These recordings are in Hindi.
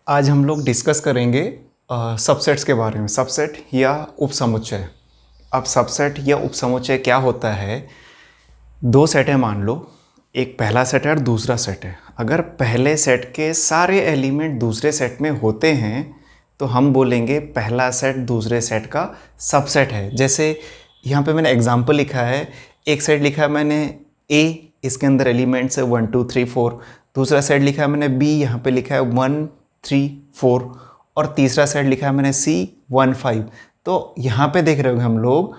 आज हम लोग डिस्कस करेंगे सबसेट्स के बारे में। सबसेट या उपसमुच्चय। अब सबसेट या उपसमुच्चय क्या होता है? दो सेट है, मान लो एक पहला सेट है और दूसरा सेट है। अगर पहले सेट के सारे एलिमेंट दूसरे सेट में होते हैं तो हम बोलेंगे पहला सेट दूसरे सेट का सबसेट है। जैसे यहाँ पे मैंने एग्जांपल लिखा है, एक सेट लिखा है मैंने A, इसके अंदर एलिमेंट्स है 1 2 3 4। दूसरा सेट लिखा है मैंने B, यहाँ पे लिखा है 1 3 4। और तीसरा सेट लिखा है मैंने C 1 5। तो यहाँ पे देख रहे होंगे हम लोग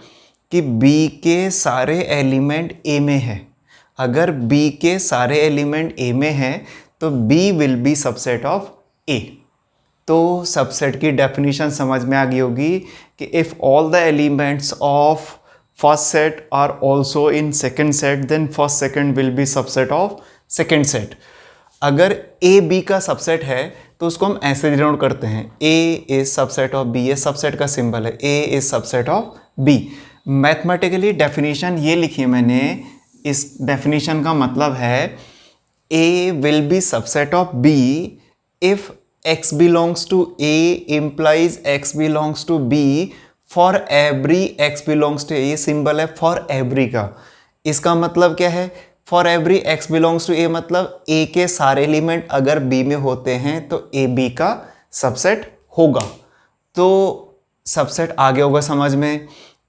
कि B के सारे एलिमेंट A में है। अगर B के सारे एलिमेंट A में हैं तो B will be subset of A। तो सबसेट की डेफिनेशन समझ में आ गई होगी कि if all the elements of first set are also in second set then first second will be subset of second set. अगर A B का सबसेट है तो उसको हम ऐसे डिनोट करते हैं, A is subset of B। ये सबसेट का सिंबल है, A is subset of B। Mathematically definition ये लिखी है मैंने। इस डेफिनेशन का मतलब है A will be subset of B if X belongs to A implies X belongs to B for every X belongs to A। ये सिंबल है फॉर एवरी का। इसका मतलब क्या है? For every X belongs to A मतलब A के सारे एलिमेंट अगर B में होते हैं तो A B का सबसेट होगा। तो सबसेट आगे होगा समझ में।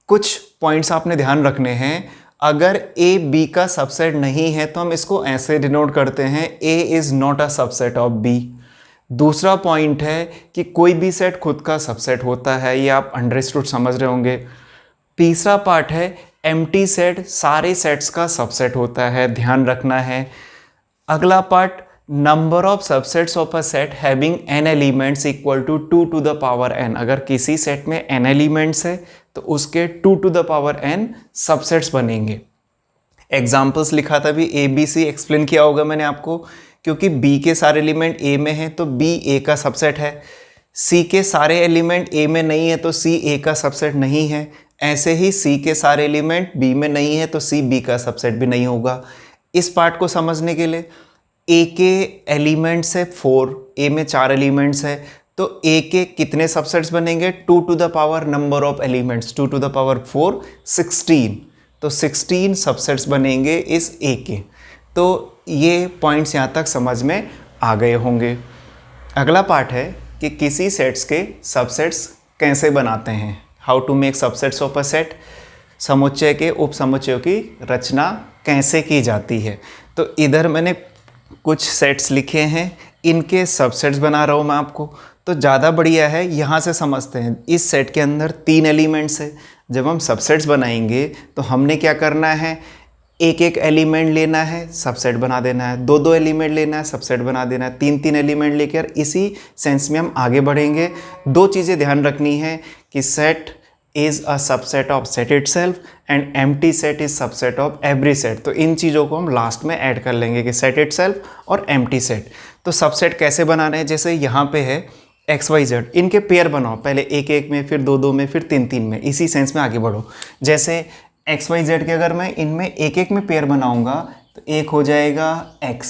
कुछ पॉइंट्स आपने ध्यान रखने हैं। अगर A B का सबसेट नहीं है तो हम इसको ऐसे डिनोट करते हैं, A is not a subset of B। दूसरा पॉइंट है कि कोई भी सेट खुद का सबसेट होता है, ये आप अंडरस्टूड समझ रहे होंगे। तीसरा पार्ट है एम्प्टी सेट सारे सेट्स का सबसेट होता है, ध्यान रखना है। अगला part number of subsets of a set having n elements equal to 2 to the power n। अगर किसी सेट में n एलिमेंट्स है तो उसके 2 to the power n subsets बनेंगे। एग्जाम्पल्स लिखा था भी, A B C एक्सप्लेन किया होगा मैंने आपको। क्योंकि B के सारे एलिमेंट A में हैं तो B A का सबसेट है। C के सारे एलिमेंट A में नहीं है तो C A का सबसेट नहीं है। ऐसे ही C के सारे एलिमेंट B में नहीं है तो C B का सबसेट भी नहीं होगा। इस पार्ट को समझने के लिए A के एलिमेंट्स है 4, A में 4 एलिमेंट्स है तो A के कितने सबसेट्स बनेंगे? 2 to the power number of elements 2 to the power 4 16। तो 16 सबसेट्स बनेंगे इस A के। तो ये पॉइंट्स यहाँ तक समझ में आ गए होंगे। अगला पार्ट है कि किसी सेट्स के सबसेट्स कैसे बनाते हैं, how to make subsets of a set. समुच्चय के उपसमुच्चयों की रचना कैसे की जाती है। तो इधर मैंने कुछ सेट्स लिखे हैं, इनके सबसेट्स बना रहा हूँ मैं आपको। तो ज़्यादा बढ़िया है, यहाँ से समझते हैं। इस सेट के अंदर 3 एलिमेंट्स है। जब हम सबसेट्स बनाएंगे तो हमने क्या करना है, एक एक एलिमेंट लेना है, सबसेट बना देना है। 2 2 एलिमेंट लेना है, सबसेट बना देना है। 3 3 एलिमेंट लेकर इसी सेंस में हम आगे बढ़ेंगे। 2 चीज़ें ध्यान रखनी है कि set is a subset of set itself and empty set is subset of every set. तो इन चीज़ों को हम लास्ट में ऐड कर लेंगे कि सेट इटसेल्फ और एम्प्टी सेट। तो सबसेट कैसे बनाना है, जैसे यहाँ पे है XYZ, इनके पेयर बनाओ, पहले एक एक में, फिर 2 2 में, फिर 3 3 में। इसी सेंस में आगे बढ़ो। जैसे XYZ के अगर मैं इनमें एक एक में पेयर बनाऊंगा तो एक हो जाएगा X,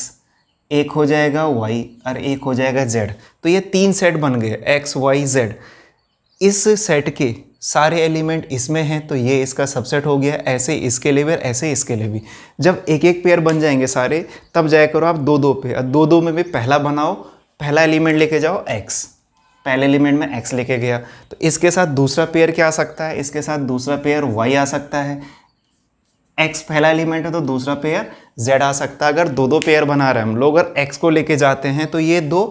एक हो जाएगा Y और एक हो जाएगा Z। तो ये 3 सेट बन गए X Y Z। इस सेट के सारे एलिमेंट इसमें हैं तो ये इसका सबसेट हो गया। ऐसे इसके लिए भी, ऐसे इसके लिए भी। जब एक एक पेयर बन जाएंगे सारे तब जाया करो आप 2 2 पे। 2 2 में भी पहला बनाओ, पहला एलिमेंट लेके जाओ X, पहले एलिमेंट में X लेके गया तो इसके साथ दूसरा पेयर क्या आ सकता है, इसके साथ दूसरा पेयर Y आ सकता है। X पहला एलिमेंट है तो दूसरा पेयर Z आ सकता है। अगर 2 2 पेयर बना रहे हैं हम लोग, अगर X को लेके जाते हैं तो ये 2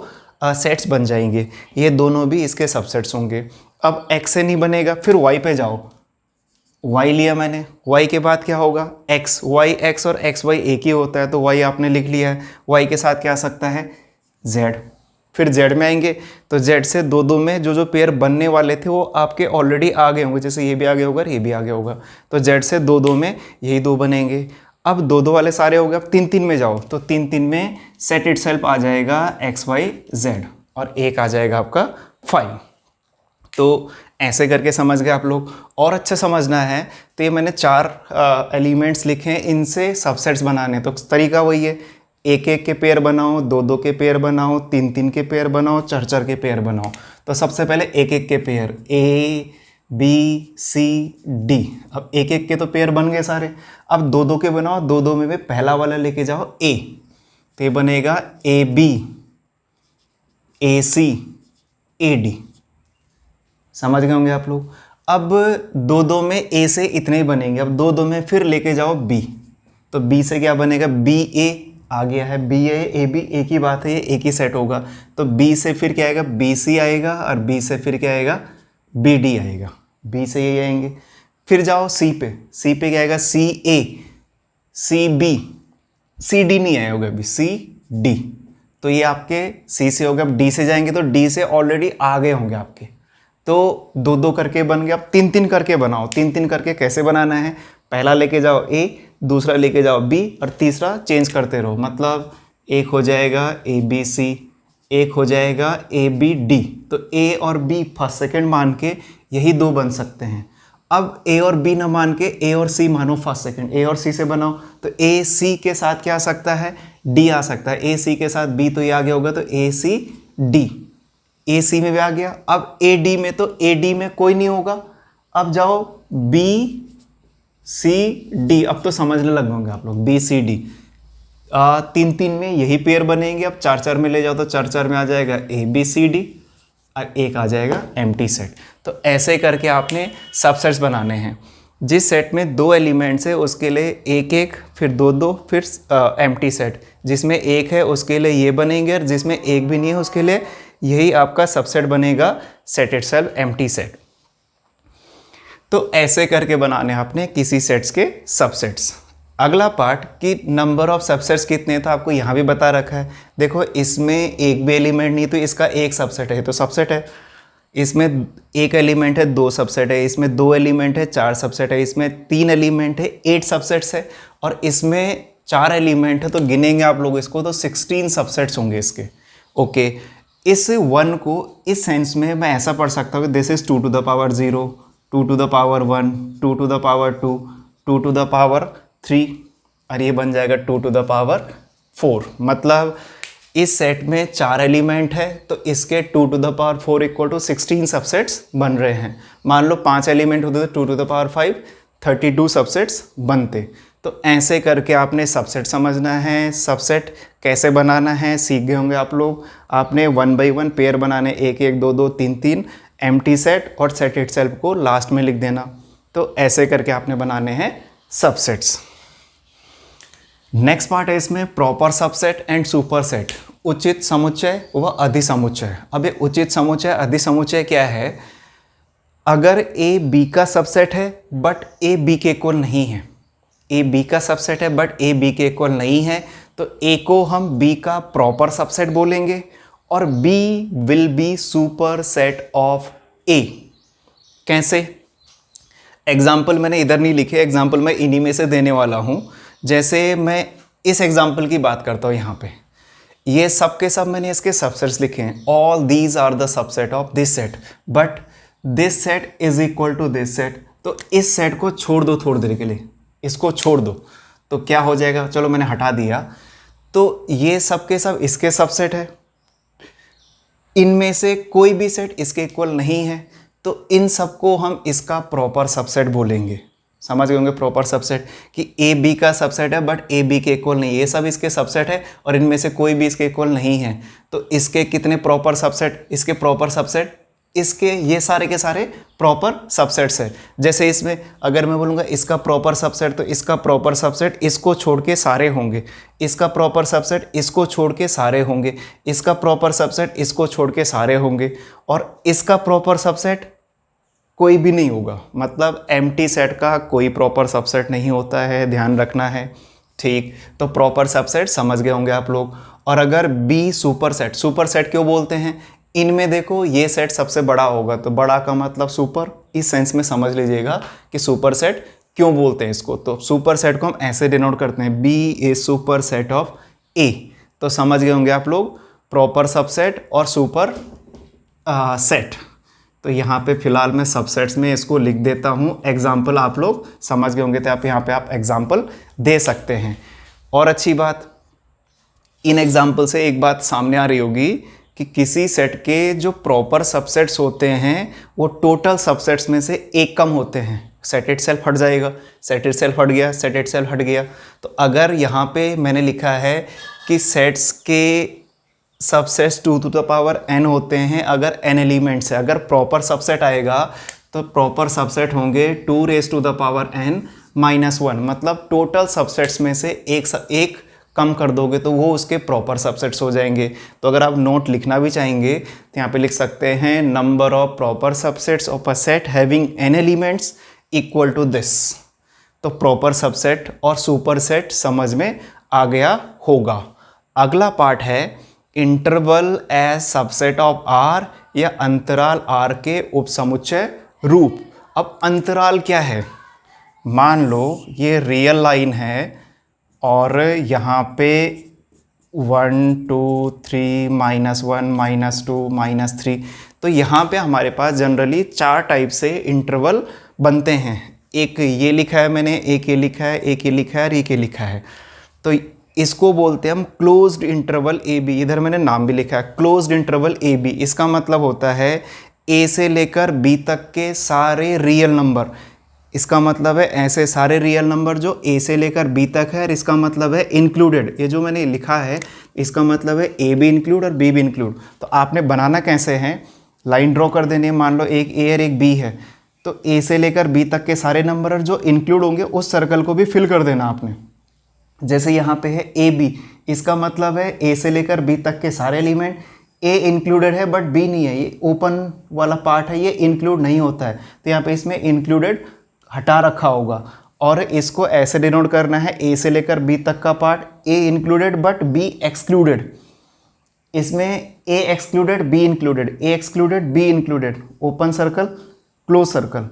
सेट्स बन जाएंगे, ये दोनों भी इसके सबसेट्स होंगे। अब X से नहीं बनेगा, फिर Y पे जाओ। Y लिया मैंने, Y के बाद क्या होगा X, Y X और X Y एक ही होता है तो Y आपने लिख लिया है। Y के साथ क्या आ सकता है Z। फिर Z में आएंगे तो Z से 2 2 में जो जो पेयर बनने वाले थे वो आपके ऑलरेडी आ गए होंगे। जैसे ये भी आगे होगा, ये भी आगे होगा, तो Z से 2 2 में यही 2 बनेंगे। अब 2 2 वाले सारे हो गए। अब 3 3 में जाओ तो 3 3 में सेट इटसेल्फ आ जाएगा XYZ और एक आ जाएगा आपका 5। तो ऐसे करके समझ गए आप लोग। और अच्छा समझना है तो ये मैंने 4 एलिमेंट्स लिखे हैं, इनसे सबसेट्स बनाने। तो तरीका वही है, एक एक के पेयर बनाओ, दो दो के पेयर बनाओ, तीन तीन के पेयर बनाओ, चार चार के पेयर बनाओ। तो सबसे पहले एक एक के pair A B C D. अब एक एक के तो पेयर बन गए सारे। अब दो दो के बनाओ, दो दो में भी पहला वाला लेके जाओ ए, तो ये बनेगा A B A C A D. समझ गए होंगे आप लोग। अब दो दो में ए से इतने ही बनेंगे। अब दो दो में फिर लेके जाओ बी, तो बी से क्या बनेगा, बी ए आ गया है, बी ए बी एक ही बात है, ये एक ही सेट होगा। तो बी से फिर क्या आएगा, बी सी आएगा, और बी से फिर क्या आएगा, बी डी आएगा। बी से ये आएंगे। फिर जाओ सी पे क्या आएगा, सी ए सी बी, सी डी नहीं आया होगा अभी, सी डी। तो ये आपके सी से हो गया। अब डी से जाएंगे तो डी से ऑलरेडी आ गए होंगे आपके, तो दो दो करके बन गया। अब तीन तीन करके बनाओ। तीन तीन करके कैसे बनाना है, पहला लेके जाओ ए, दूसरा लेके जाओ बी, और तीसरा चेंज करते रहो। मतलब एक हो जाएगा ए बी सी, एक हो जाएगा ए बी डी। तो ए और बी फर्स्ट सेकंड मान के यही दो बन सकते हैं। अब ए और बी ना मान के ए और सी मानो फर्स्ट सेकंड, ए और सी से बनाओ। तो ए सी के साथ क्या आ सकता है, डी आ सकता है। ए सी के साथ बी तो ये आ गया होगा, तो ए सी डी, ए सी में भी आ गया। अब ए डी में, तो ए डी में कोई नहीं होगा। अब जाओ बी सी डी, अब तो समझने लग होंगे आप लोग, बी सी डी। तीन तीन में यही पेयर बनेंगे। अब चार चार में ले जाओ तो चार चार में आ जाएगा ए बी सी डी, और एक आ जाएगा एम्प्टी सेट। तो ऐसे करके आपने सबसेट्स बनाने हैं। जिस सेट में दो एलिमेंट्स है उसके लिए एक एक, फिर दो दो, फिर एम्प्टी सेट। जिसमें एक है उसके लिए ये बनेंगे, और जिसमें एक भी नहीं है उसके लिए यही आपका सबसेट बनेगा, सेट इटसेल्फ एम्प्टी सेट। तो ऐसे करके बनाने आपने किसी सेट्स के सबसेट्स। अगला पार्ट कि नंबर ऑफ सबसेट्स कितने, तो आपको यहाँ भी बता रखा है। देखो इसमें एक भी एलिमेंट नहीं, तो इसका एक सबसेट है, तो सबसेट है। इसमें एक एलिमेंट है, दो सबसेट है। इसमें दो एलिमेंट है, चार सबसेट है। इसमें तीन एलिमेंट है, 8 सबसेट्स है। और इसमें 4 एलिमेंट है, तो गिनेंगे आप लोग इसको तो 16 सबसेट्स होंगे इसके। ओके, इस 1 को इस सेंस में मैं ऐसा पढ़ सकता हूँ कि this is 2 to the power 0, 2 to the power 1, 2 to the power 2, 2 to the power 3, और ये बन जाएगा 2 to the power 4। मतलब इस सेट में 4 एलिमेंट है, तो इसके 2 to the power 4 equal to 16 subsets बन रहे हैं। मान लो 5 एलिमेंट होते तो 2 to the power 5, 32 सबसेट्स बनते। तो ऐसे करके आपने सबसेट समझना है। सबसेट कैसे बनाना है सीख गए होंगे आप लोग। आपने 1 by 1 पेयर बनाने, एक एक, दो दो, तीन तीन, एम्प्टी सेट और सेट इटसेल्फ को लास्ट में लिख देना। तो ऐसे करके आपने बनाने हैं सबसेट्स। नेक्स्ट पार्ट है इसमें proper subset and super set. उचित समुच्चय व अधिसमुच्चय। अब ये उचित समुच्चय अधिसमुच्चय क्या है, अगर ए बी का सबसेट है बट ए बी के इक्वल नहीं है, ए बी का सबसेट है बट ए बी के इक्वल नहीं है, तो ए को हम बी का प्रॉपर सबसेट बोलेंगे, और B will be super set of A. कैसे, एग्जाम्पल मैंने इधर नहीं लिखे, एग्जाम्पल मैं इन्हीं में से देने वाला हूँ। जैसे मैं इस एग्जाम्पल की बात करता हूँ, यहाँ पे ये सब के सब मैंने इसके सबसेट्स लिखे हैं। All these are the subset of this set, but this set is equal to this set. तो इस सेट को छोड़ दो थोड़ी देर के लिए, इसको छोड़ दो, तो क्या हो जाएगा, चलो मैंने हटा दिया। तो ये सब के सब इसके सबसेट है, इनमें से कोई भी सेट इसके इक्वल नहीं है, तो इन सबको हम इसका प्रॉपर सबसेट बोलेंगे। समझ गए होंगे प्रॉपर सबसेट कि ए बी का सबसेट है बट ए बी के इक्वल नहीं, ये सब इसके सबसेट है और इनमें से कोई भी इसके इक्वल नहीं है। तो इसके कितने प्रॉपर सबसेट, इसके प्रॉपर सबसेट, इसके ये सारे के सारे प्रॉपर सबसेट्स है। जैसे इसमें अगर मैं बोलूँगा इसका प्रॉपर सबसेट, तो इसका प्रॉपर सबसेट इसको छोड़ के सारे होंगे, इसका प्रॉपर सबसेट इसको छोड़ के सारे होंगे, इसका प्रॉपर सबसेट इसको छोड़ के सारे होंगे, और इसका प्रॉपर सबसेट कोई भी नहीं होगा। मतलब एम्प्टी सेट का कोई प्रॉपर सबसेट नहीं होता है, ध्यान रखना है। ठीक, तो प्रॉपर सबसेट समझ गए होंगे आप लोग। और अगर B super set, super set क्यों बोलते हैं, इनमें देखो ये सेट सबसे बड़ा होगा, तो बड़ा का मतलब सुपर, इस सेंस में समझ लीजिएगा कि सुपर सेट क्यों बोलते हैं इसको। तो सुपर सेट को हम ऐसे डिनोट करते हैं, B A super set of A. तो समझ गए होंगे आप लोग प्रॉपर सबसेट और सुपर सेट। तो यहाँ पे फिलहाल मैं सबसेट्स में इसको लिख देता हूँ, एग्जाम्पल आप लोग समझ गए होंगे, तो आप यहाँ पे आप एग्जाम्पल दे सकते हैं। और अच्छी बात, इन एग्जाम्पल से एक बात सामने आ रही होगी कि किसी सेट के जो प्रॉपर सबसेट्स होते हैं वो टोटल सबसेट्स में से एक कम होते हैं। सेट इटसेल्फ हट जाएगा, सेट इटसेल्फ हट गया, सेट इटसेल्फ हट गया। तो अगर यहाँ पे मैंने लिखा है कि सेट्स के subsets 2 to the power n होते हैं, अगर n एलिमेंट्स है, अगर प्रॉपर सबसेट आएगा तो प्रॉपर सबसेट होंगे 2 raise to the power n minus 1, मतलब टोटल सबसेट्स में से एक कम कर दोगे तो वो उसके प्रॉपर सबसेट्स हो जाएंगे। तो अगर आप नोट लिखना भी चाहेंगे तो यहाँ पे लिख सकते हैं number of proper subsets of a set having n elements equal to this. तो प्रॉपर सबसेट और सुपर सेट समझ में आ गया होगा। अगला पार्ट है interval as subset of R या अंतराल R के उपसमुच्चय रूप। अब अंतराल क्या है? मान लो ये रियल लाइन है और यहाँ पे 1 2 3 -1 -2 -3, तो यहाँ पे हमारे पास जनरली 4 टाइप से इंटरवल बनते हैं। एक ये लिखा है मैंने, एक ये लिखा है, एक ये लिखा है और एक ये लिखा है। तो इसको बोलते हैं हम क्लोज्ड इंटरवल ए बी। इधर मैंने नाम भी लिखा है क्लोज्ड इंटरवल ए बी। इसका मतलब होता है ए से लेकर बी तक के सारे रियल नंबर। इसका मतलब है ऐसे सारे रियल नंबर जो ए से लेकर बी तक है, और इसका मतलब है इंक्लूडेड। ये जो मैंने लिखा है इसका मतलब है ए भी इंक्लूड और बी भी इंक्लूड। तो आपने बनाना कैसे है, लाइन ड्रॉ कर देनी है। मान लो एक ए और एक बी है, तो ए से लेकर बी तक के सारे नंबर और जो इंक्लूड होंगे उस सर्कल को भी फिल कर देना आपने। जैसे यहाँ पे है ए बी, इसका मतलब है ए से लेकर बी तक के सारे एलिमेंट, ए इंक्लूडेड है बट बी नहीं है, ये ओपन वाला पार्ट है, ये इंक्लूड नहीं होता है। तो यहाँ पे इसमें इंक्लूडेड हटा रखा होगा और इसको ऐसे डिनोट करना है ए से लेकर बी तक का part a included but b excluded. इसमें a excluded b included, a excluded b included, open circle close circle.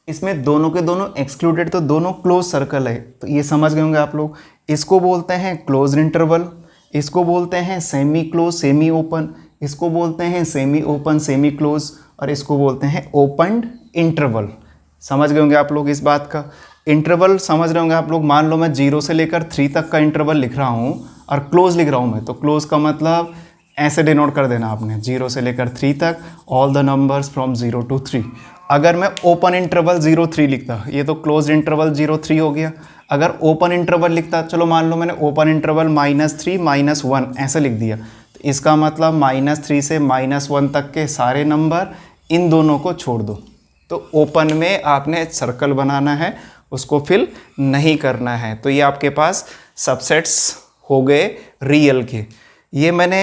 इसमें दोनों के दोनों एक्सक्लूडेड तो दोनों क्लोज सर्कल है। तो ये समझ गए होंगे आप लोग। इसको बोलते हैं क्लोज इंटरवल, इसको बोलते हैं सेमी क्लोज सेमी ओपन, इसको बोलते हैं सेमी ओपन सेमी क्लोज, और इसको बोलते हैं ओपन इंटरवल। समझ गए होंगे आप लोग इस बात का। इंटरवल समझ रहे होंगे आप लोग। मान लो मैं 0 से लेकर 3 तक का इंटरवल लिख रहा हूँ और क्लोज लिख रहा हूँ मैं, तो क्लोज का मतलब ऐसे डिनोट कर देना आपने 0 से लेकर 3 तक all the numbers from 0 to 3। अगर मैं ओपन इंटरवल 0 3 लिखता, ये तो क्लोज इंटरवल 0 3 हो गया। अगर ओपन इंटरवल लिखता, चलो मान लो मैंने ओपन इंटरवल -3 -1 ऐसे लिख दिया, तो इसका मतलब -3 से -1 तक के सारे नंबर इन दोनों को छोड़ दो। तो ओपन में आपने सर्कल बनाना है, उसको फिल नहीं करना है। तो ये आपके पास सबसेट्स हो गए रियल के। ये मैंने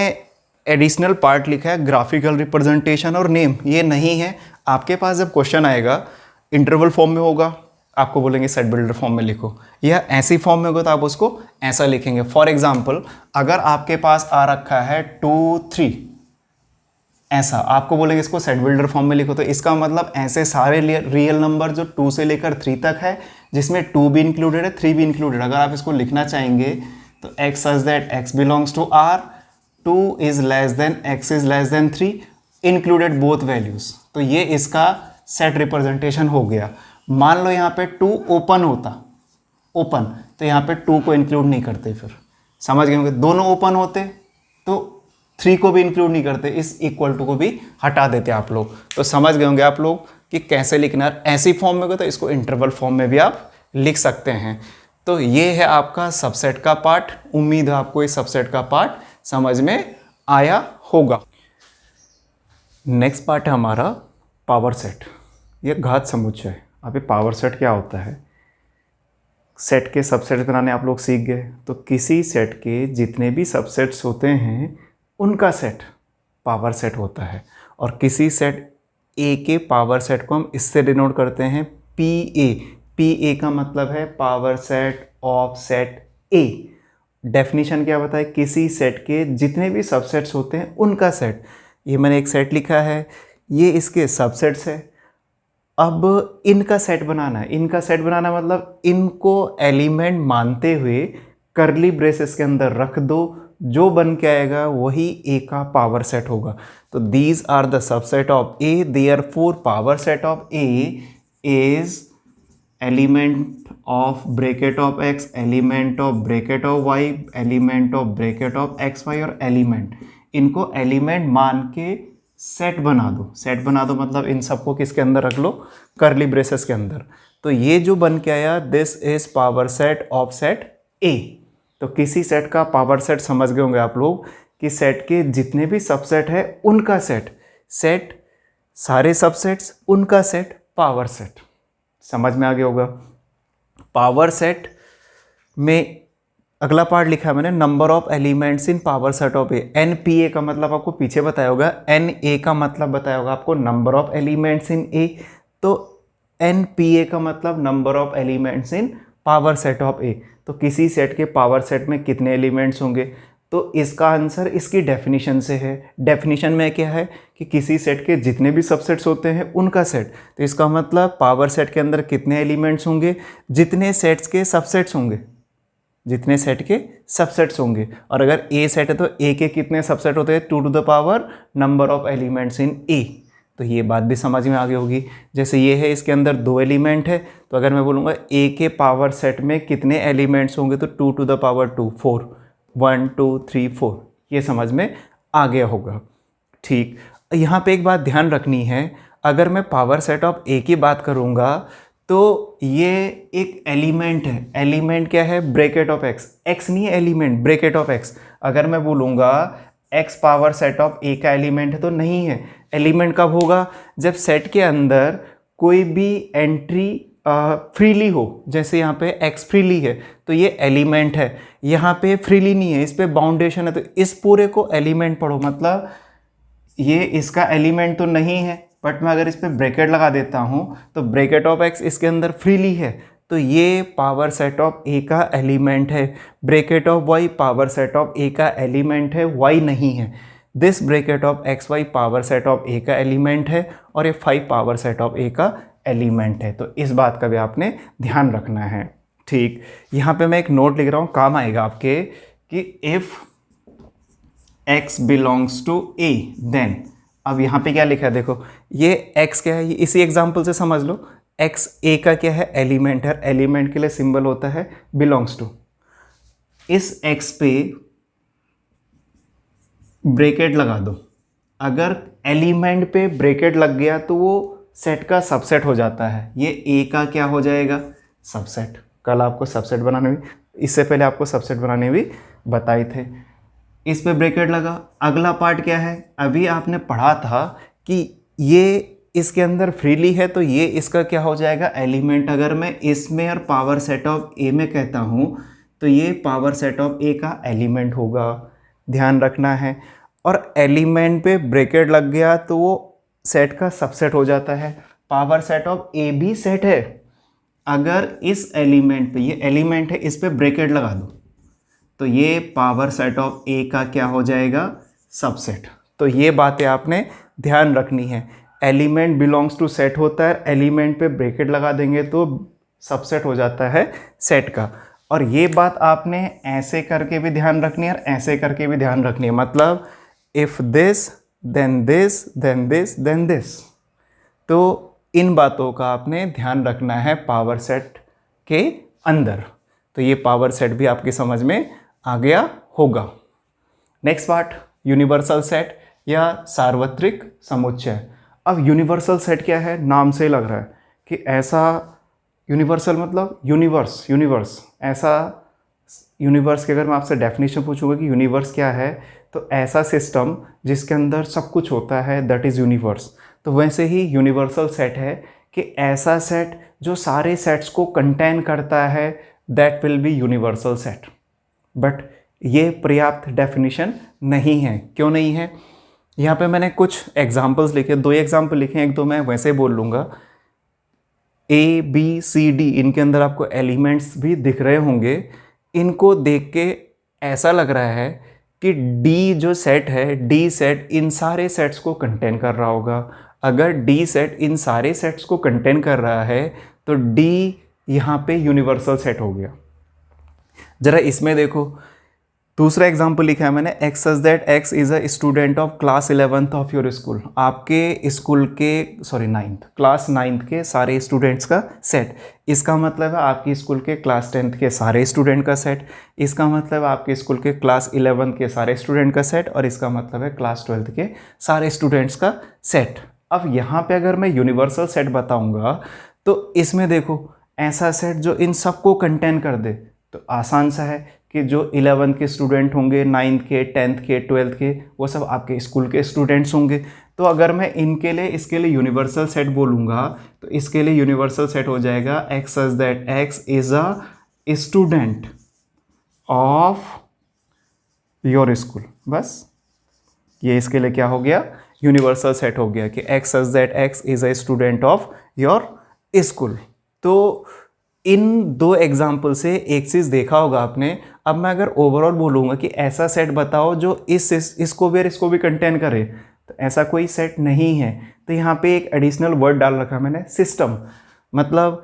एडिशनल पार्ट लिखा है ग्राफिकल रिप्रेजेंटेशन और नेम, ये नहीं है। आपके पास जब क्वेश्चन आएगा इंटरवल फॉर्म में होगा, आपको बोलेंगे सेट बिल्डर फॉर्म में लिखो, या ऐसी फॉर्म में होगा तो आप उसको ऐसा लिखेंगे। फॉर एग्जाम्पल अगर आपके पास आ रखा है 2 3 ऐसा, आपको बोलेंगे इसको सेट बिल्डर फॉर्म में लिखो। तो इसका मतलब ऐसे सारे रियल नंबर जो 2 से लेकर 3 तक है, जिसमें 2 भी इंक्लूडेड है 3 भी इंक्लूडेड, अगर आप इसको लिखना चाहेंगे तो x such that x belongs to R, 2 is less than x is less than 3, included both values। तो ये इसका सेट रिप्रेजेंटेशन हो गया। मान लो यहाँ पे 2 ओपन होता, ओपन, तो यहाँ पे 2 को इंक्लूड नहीं करते। फिर समझ गए होंगे, दोनों ओपन होते तो 3 को भी इंक्लूड नहीं करते, इस इक्वल टू को भी हटा देते आप लोग। तो समझ गए होंगे आप लोग कि कैसे लिखना है। ऐसी फॉर्म में हो तो इसको इंटरवल फॉर्म में भी आप लिख सकते हैं। तो ये है आपका सबसेट का पार्ट। उम्मीद है आपको इस सबसेट का पार्ट समझ में आया होगा। नेक्स्ट पार्ट है हमारा पावर सेट, ये घात समुच्चय। अभी पावर सेट क्या होता है? सेट के सबसेट बनाने आप लोग सीख गए। तो किसी सेट के जितने भी सबसेट्स होते हैं उनका सेट पावर सेट होता है। और किसी सेट ए के पावर सेट को हम इससे डिनोट करते हैं PA। PA का मतलब है power set of set A। Definition क्या बताए? किसी सेट के जितने भी सबसेट्स होते हैं उनका सेट। ये मैंने एक सेट लिखा है, ये इसके सबसेट्स है। अब इनका सेट बनाना है। इनका सेट बनाना मतलब इनको एलिमेंट मानते हुए कर्ली ब्रेसेस के अंदर रख दो, जो बन के आएगा वही ए का पावर सेट होगा। तो these are the subset of A, therefore power set of A is element of bracket of x, element of bracket of y, element of bracket of x y और एलिमेंट, इनको एलिमेंट मान के सेट बना दो। सेट बना दो मतलब इन सबको किसके अंदर रख लो, करली ब्रेसेस के अंदर। तो ये जो बन के आया, this is power set of set ए। तो किसी सेट का पावर सेट समझ गए होंगे आप लोग कि सेट के जितने भी सबसेट है उनका सेट, सेट सारे सबसेट्स उनका सेट, पावर सेट। समझ में आ गया होगा। पावर सेट में अगला पार्ट लिखा है मैंने, number of elements in power set of A. N P A का मतलब आपको पीछे बताया होगा, एन ए का मतलब बताया होगा आपको number of elements in A. तो एन पी ए का मतलब number of elements in power set of A. तो किसी सेट के पावर सेट में कितने एलिमेंट्स होंगे, तो इसका आंसर इसकी डेफिनेशन से है। डेफिनेशन में क्या है कि किसी सेट के जितने भी सबसेट्स होते हैं उनका सेट। तो इसका मतलब पावर सेट के अंदर कितने एलिमेंट्स होंगे, जितने सेट्स के सबसेट्स होंगे, जितने सेट के सबसेट्स होंगे। और अगर ए सेट है तो ए के कितने सबसेट होते हैं, 2 to the power number of elements in A. तो ये बात भी समझ में आ गई होगी। जैसे ये है, इसके अंदर 2 एलिमेंट है, तो अगर मैं बोलूँगा ए के पावर सेट में कितने एलिमेंट्स होंगे, तो 2 टू द पावर 2, 4, 1 2 3 4, ये समझ में आ गया होगा। ठीक, यहाँ पे एक बात ध्यान रखनी है, अगर मैं पावर सेट ऑफ ए की बात करूँगा तो ये एक एलिमेंट है। एलिमेंट क्या है, ब्रैकेट ऑफ एक्स। एक्स नहीं है एलिमेंट, ब्रैकेट ऑफ एक्स। अगर मैं बोलूँगा x power set of A का एलिमेंट है, तो नहीं है। एलिमेंट कब होगा, जब सेट के अंदर कोई भी एंट्री फ्रीली हो। जैसे यहाँ पे एक्स फ्रीली है तो ये एलिमेंट है, यहाँ पे फ्रीली नहीं है, इस पे बाउंडेशन है, तो इस पूरे को एलिमेंट पढ़ो। मतलब ये इसका एलिमेंट तो नहीं है, बट मैं अगर इस पे ब्रैकेट लगा देता हूँ तो ब्रैकेट ऑफ एक्स इसके अंदर फ्रीली है, तो ये पावर सेट ऑफ ए का एलिमेंट है। Bracket of y power set of A का एलिमेंट है, वाई नहीं है। This bracket of x y power set of A का एलिमेंट है, और ये 5 पावर सेट ऑफ ए का एलिमेंट है। तो इस बात का भी आपने ध्यान रखना है। ठीक, यहाँ पे मैं एक नोट लिख रहा हूँ, काम आएगा आपके, कि if x belongs to a then. अब यहाँ पे क्या लिखा है देखो, ये x क्या है, ये इसी एग्जाम्पल से समझ लो। x a का क्या है, एलिमेंट है। एलिमेंट के लिए सिंबल होता है बिलोंग्स टू। इस x पे ब्रैकेट लगा दो। अगर एलिमेंट पे ब्रैकेट लग गया तो वो सेट का सबसेट हो जाता है। ये a का क्या हो जाएगा, सबसेट। कल आपको सबसेट बनाने भी, इससे पहले आपको सबसेट बनाने भी बताए थे। इस पे ब्रैकेट लगा। अगला पार्ट क्या है, अभी आपने पढ़ा था कि ये इसके अंदर फ्रीली है, तो ये इसका क्या हो जाएगा, एलिमेंट। अगर मैं इसमें और पावर सेट ऑफ ए में कहता हूँ तो ये पावर सेट ऑफ ए का एलिमेंट होगा, ध्यान रखना है। और एलिमेंट पे ब्रैकेट लग गया तो वो सेट का सबसेट हो जाता है। पावर सेट ऑफ ए भी सेट है। अगर इस एलिमेंट पे, ये एलिमेंट है, इस पे ब्रैकेट लगा दो तो ये पावर सेट ऑफ ए का क्या हो जाएगा, सबसेट। तो ये बातें आपने ध्यान रखनी है। एलिमेंट बिलोंग्स टू सेट होता है, एलिमेंट पे ब्रैकेट लगा देंगे तो सबसेट हो जाता है सेट का। और ये बात आपने ऐसे करके भी ध्यान रखनी है और ऐसे करके भी ध्यान रखनी है। मतलब if this then this then this then this. तो इन बातों का आपने ध्यान रखना है पावर सेट के अंदर। तो ये पावर सेट भी आपकी समझ में आ गया होगा। नेक्स्ट पार्ट, यूनिवर्सल सेट या सार्वत्रिक समुच्चय। अब यूनिवर्सल सेट क्या है, नाम से लग रहा है कि ऐसा, यूनिवर्सल मतलब यूनिवर्स ऐसा। यूनिवर्स की अगर मैं आपसे डेफिनेशन पूछूंगा कि यूनिवर्स क्या है, तो ऐसा सिस्टम जिसके अंदर सब कुछ होता है, दैट इज़ यूनिवर्स। तो वैसे ही यूनिवर्सल सेट है कि ऐसा सेट जो सारे सेट्स को कंटेन करता है, that will be universal set. But ये पर्याप्त डेफिनेशन नहीं है। क्यों नहीं है, यहाँ पे मैंने कुछ एग्जांपल्स लिखे, 2 एग्जांपल लिखे हैं, एक तो मैं वैसे बोल लूँगा। ए बी सी डी, इनके अंदर आपको एलिमेंट्स भी दिख रहे होंगे। इनको देख के ऐसा लग रहा है कि डी जो सेट है, डी सेट इन सारे सेट्स को कंटेन कर रहा होगा। अगर डी सेट इन सारे सेट्स को कंटेन कर रहा है तो डी यहाँ पे यूनिवर्सल सेट हो गया। ज़रा इसमें देखो, दूसरा एग्जाम्पल लिखा है मैंने, x such that x is a student of class 11th of your school. आपके स्कूल के नाइन्थ क्लास 9th के सारे स्टूडेंट्स का सेट। इसका मतलब है आपकी स्कूल के क्लास 10th के सारे स्टूडेंट का सेट। इसका मतलब आपके स्कूल के क्लास 11th के सारे स्टूडेंट का सेट। और इसका मतलब है क्लास 12th के सारे स्टूडेंट्स का सेट। अब यहाँ पे अगर मैं यूनिवर्सल सेट बताऊँगा तो इसमें देखो ऐसा सेट जो इन सबको कंटेन कर दे, तो आसान सा है कि जो 11th के स्टूडेंट होंगे, 9th के, 10th के, 12th के, वो सब आपके स्कूल के स्टूडेंट्स होंगे। तो अगर मैं इनके लिए इसके लिए यूनिवर्सल सेट बोलूँगा तो इसके लिए यूनिवर्सल सेट हो जाएगा x such that x is a student of your school. बस ये इसके लिए क्या हो गया, यूनिवर्सल सेट हो गया कि x such that x is a student of your school. तो इन दो एग्जाम्पल से एक चीज़ देखा होगा आपने। अब मैं अगर ओवरऑल बोलूँगा कि ऐसा सेट बताओ जो इसको भी और इसको भी कंटेन करे, तो ऐसा कोई सेट नहीं है। तो यहाँ पे एक एडिशनल वर्ड डाल रखा मैंने, सिस्टम। मतलब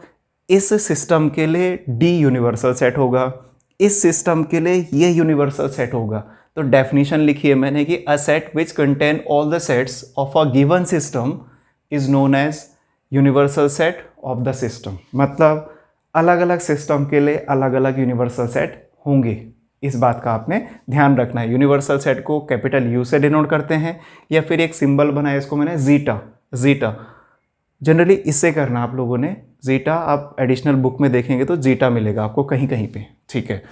इस सिस्टम के लिए डी यूनिवर्सल सेट होगा, इस सिस्टम के लिए ये यूनिवर्सल सेट होगा। तो डेफिनेशन लिखी है मैंने कि a set which contain all the sets of a given system is known as universal set of the system. मतलब अलग अलग सिस्टम के लिए अलग अलग यूनिवर्सल सेट होंगे। इस बात का आपने ध्यान रखना है। यूनिवर्सल सेट को कैपिटल यू से डिनोट करते हैं या फिर एक सिंबल बनाया इसको मैंने जीटा। जनरली इससे करना आप लोगों ने, जीटा आप एडिशनल बुक में देखेंगे तो जीटा मिलेगा आपको कहीं कहीं पे, ठीक है।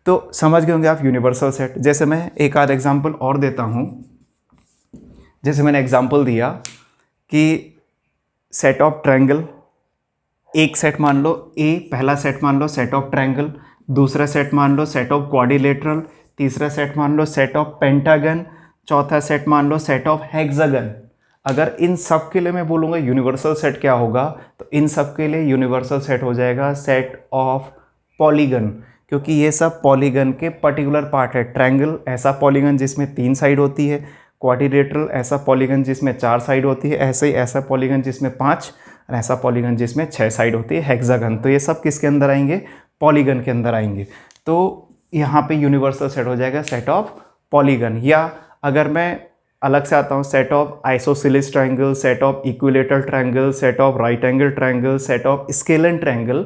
तो समझ गए होंगे आप यूनिवर्सल सेट। जैसे मैं एक आध एग्जाम्पल और देता हूँ। जैसे मैंने एग्जाम्पल दिया कि सेट ऑफ ट्रायंगल, एक सेट मान लो ए, पहला सेट मान लो सेट ऑफ ट्रायंगल, दूसरा सेट मान लो सेट ऑफ क्वाड्रिलेटरल, तीसरा सेट मान लो सेट ऑफ पेंटागन, चौथा सेट मान लो सेट ऑफ हेक्सागन। अगर इन सब के लिए मैं बोलूँगा यूनिवर्सल सेट क्या होगा, तो इन सब के लिए यूनिवर्सल सेट हो जाएगा सेट ऑफ पॉलीगन, क्योंकि ये सब पॉलीगन के पर्टिकुलर पार्ट है। ट्रायंगल ऐसा पॉलीगन जिसमें 3 साइड होती है, क्वाड्रिलेटरल ऐसा पॉलीगन जिसमें 4 साइड होती है, ऐसे ही ऐसा पॉलीगन जिसमें 5, और ऐसा पॉलीगन जिसमें 6 साइड होती है, हेक्सागन। तो ये सब किसके अंदर आएंगे, पॉलीगन के अंदर आएंगे। तो यहाँ पे यूनिवर्सल सेट हो जाएगा सेट ऑफ पॉलीगन। या अगर मैं अलग से आता हूँ, set of isosceles triangle, set of equilateral triangle, set of right angle triangle, set of scalene triangle,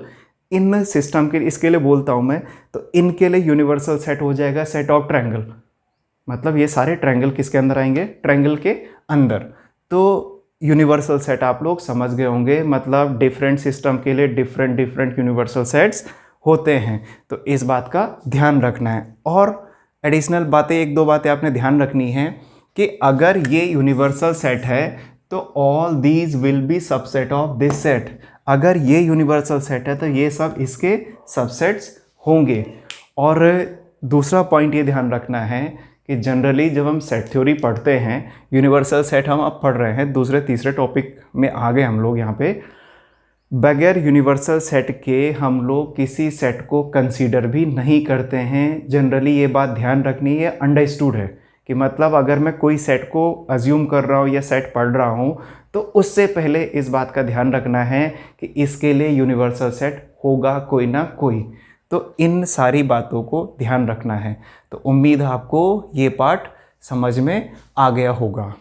in system के इसके लिए बोलता हूँ मैं, तो इनके लिए यूनिवर्सल सेट हो जाएगा सेट ऑफ ट्रायंगल। मतलब ये सारे ट्रायंगल किसके अंदर आएंगे, ट्रायंगल के अंदर। तो यूनिवर्सल सेट आप लोग समझ गए होंगे, मतलब डिफरेंट सिस्टम के लिए डिफरेंट यूनिवर्सल सेट्स होते हैं। तो इस बात का ध्यान रखना है। और एडिशनल बातें, एक दो बातें आपने ध्यान रखनी है कि अगर ये यूनिवर्सल सेट है तो all these will be subset of this set. अगर ये यूनिवर्सल सेट है तो ये सब इसके सबसेट्स होंगे। और दूसरा पॉइंट ये ध्यान रखना है कि जनरली जब हम सेट थ्योरी पढ़ते हैं, यूनिवर्सल सेट हम अब पढ़ रहे हैं, दूसरे तीसरे टॉपिक में आ गए हम लोग यहाँ पे, बगैर यूनिवर्सल सेट के हम लोग किसी सेट को कंसीडर भी नहीं करते हैं। जनरली ये बात ध्यान रखनी है, अंडरस्टूड है कि मतलब अगर मैं कोई सेट को अज्यूम कर रहा हूँ या सेट पढ़ रहा हूँ तो उससे पहले इस बात का ध्यान रखना है कि इसके लिए यूनिवर्सल सेट होगा कोई ना कोई। तो इन सारी बातों को ध्यान रखना है। तो उम्मीद है आपको ये पार्ट समझ में आ गया होगा।